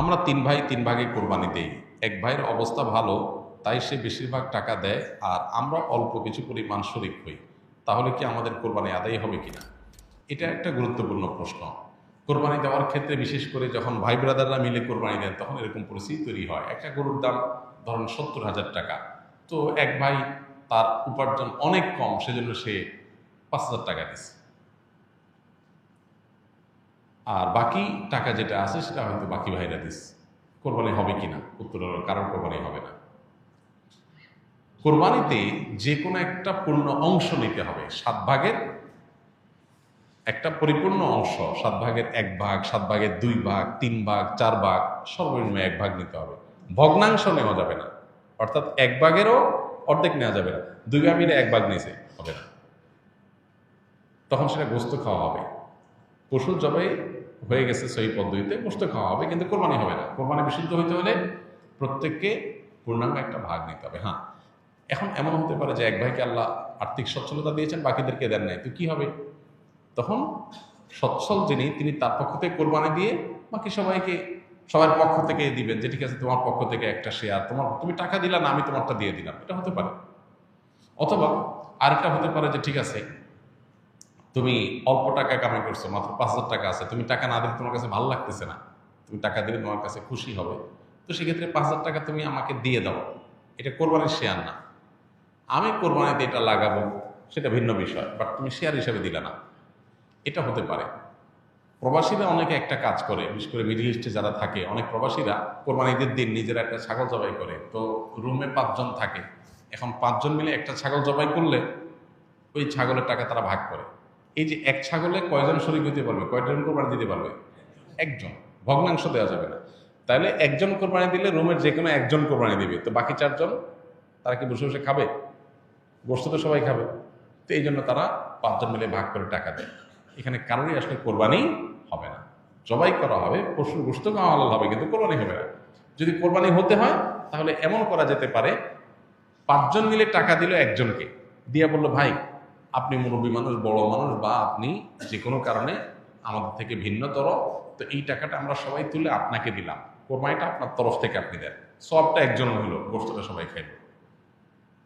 আমরা তিন ভাই তিন ভাগে কোরবানি দেই। এক ভাইয়ের অবস্থা ভালো, তাই সে বেশিরভাগ টাকা দেয়, আর আমরা অল্প কিছু পরিমাণ শরিক হই। তাহলে কি আমাদের কোরবানি আদায় হবে কিনা? এটা একটা গুরুত্বপূর্ণ প্রশ্ন। কোরবানি দেওয়ার ক্ষেত্রে বিশেষ করে যখন ভাই ব্রাদাররা মিলে কোরবানি দেন, তখন এরকম পরিস্থিতি তৈরি হয়। একটা গরুর দাম ধরুন 70,000 টাকা। তো এক ভাই, তার উপার্জন অনেক কম, সেজন্য সে 5,000 টাকা দিচ্ছে, আর বাকি টাকা যেটা আছে সেটা হয়তো বাকি ভাইরা দিচ্ছে। কোরবানি হবে কিনা? উত্তর হলো কারোর কোরবানি হবে না। কোরবানিতে যে কোনো একটা পূর্ণ অংশ নিতে হবে। 7 ভাগের একটা পরিপূর্ণ অংশ, 7 ভাগের 1 ভাগ, 7 ভাগের 2 ভাগ, 3 ভাগ, 4 ভাগ, সর্বনিম্ন 1 ভাগ নিতে হবে। ভগ্নাংশ নেওয়া যাবে না, অর্থাৎ 1 ভাগেরও অর্ধেক নেওয়া যাবে না। 2 ভাগ মিলে 1 ভাগ নিয়েছে, হবে না, তখন সেটা গোস্ত খাওয়া হবে। পশু জবাই হয়ে গেছে সহি পদ্ধতিতে, গোস্ত খাওয়া হবে, কিন্তু কোরবানি হবে না। কোরবানি বিশুদ্ধ হইতে হলে প্রত্যেককে পূর্ণাঙ্গ একটা ভাগ নিতে হবে। হ্যাঁ, এখন এমন হতে পারে যে এক ভাইকে আল্লাহ আর্থিক সচ্ছলতা দিয়েছেন, বাকিদেরকে দেন নাই, তো কি হবে? তখন সচ্ছল যিনি, তিনি তার পক্ষ থেকে কোরবানি দিয়ে বাকি সবাইকে, সবার পক্ষ থেকে দিবেন, যে ঠিক আছে তোমার পক্ষ থেকে একটা শেয়ার, তুমি টাকা দিলা না, আমি তোমারটা দিয়ে দিলাম, এটা হতে পারে। অথবা আরেকটা হতে পারে যে ঠিক আছে, তুমি অল্প টাকা কামাই করছো, মাত্র 5,000 টাকা আছে, তুমি টাকা না দিলে তোমার কাছে ভালো লাগতেছে না, তুমি টাকা দিলে তোমার কাছে খুশি হবে, তো সেক্ষেত্রে 5,000 টাকা তুমি আমাকে দিয়ে দাও। এটা কোরবানির শেয়ার না। আমি কোরবানিতে এটা লাগাবো, সেটা ভিন্ন বিষয়, বাট তুমি শেয়ার হিসাবে দিলে না, এটা হতে পারে। প্রবাসীরা অনেকে একটা কাজ করে, বিশেষ করে মিডল ইস্টে যারা থাকে, অনেক প্রবাসীরা কোরবানিদের দিন নিজেরা একটা ছাগল জবাই করে। তো রুমে 5 জন থাকে, এখন 5 জন মিলে একটা ছাগল জবাই করলে ওই ছাগলের টাকা তারা ভাগ করে। এই যে এক ছাগলে কয়জন শরীক হতে পারবে, কয়জন কোরবানি দিতে পারবে? একজন। ভগ্নাংশ দেওয়া যাবে না। তাহলে একজন কোরবানি দিলে রুমের যে কোনো একজন কোরবানি দিবে, তো বাকি 4 জন তারা কি বসে বসে খাবে? গোস্ত তো সবাই খাবে। তো এই জন্য তারা 5 জন মিলে ভাগ করে টাকা দেয়। এখানে কারোরই আসলে কোরবানি হবে না, জবাই করা হবে, পশুর গোস্ত খাওয়া হালাল হবে, কিন্তু কোরবানি হবে না। যদি কোরবানি হতে হয় তাহলে এমন করা যেতে পারে, 5 জন মিলে টাকা দিল একজনকে, দিয়ে বললো ভাই আপনি মুরব্বী মানুষ, বড় মানুষ, বা আপনি যে কোনো কারণে আমাদের থেকে ভিন্নতর, তো এই টাকাটা আমরা সবাই তুলে আপনাকে দিলাম, কোরবানিটা আপনার তরফ থেকে আপনি দেন, সবটা একজন হইলো, গোস্তটা সবাই খাইল।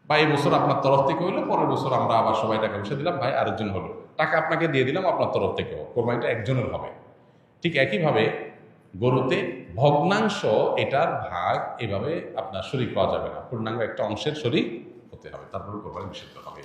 বা এই বছর আপনার তরফ থেকে হইলো, পরের বছর আমরা আবার সবাই টাকা পয়সা দিলাম, ভাই আরেকজন হলো, টাকা আপনাকে দিয়ে দিলাম আপনার তরফ থেকেও, কোরবানিটা একজনের হবে। ঠিক একইভাবে গরুতে ভগ্নাংশ, এটার ভাগ এভাবে আপনার শরীক পাওয়া যাবে না, পূর্ণাঙ্গ একটা অংশের শরীক হতে হবে, তারপরে কোরবানি বিশুদ্ধ হবে।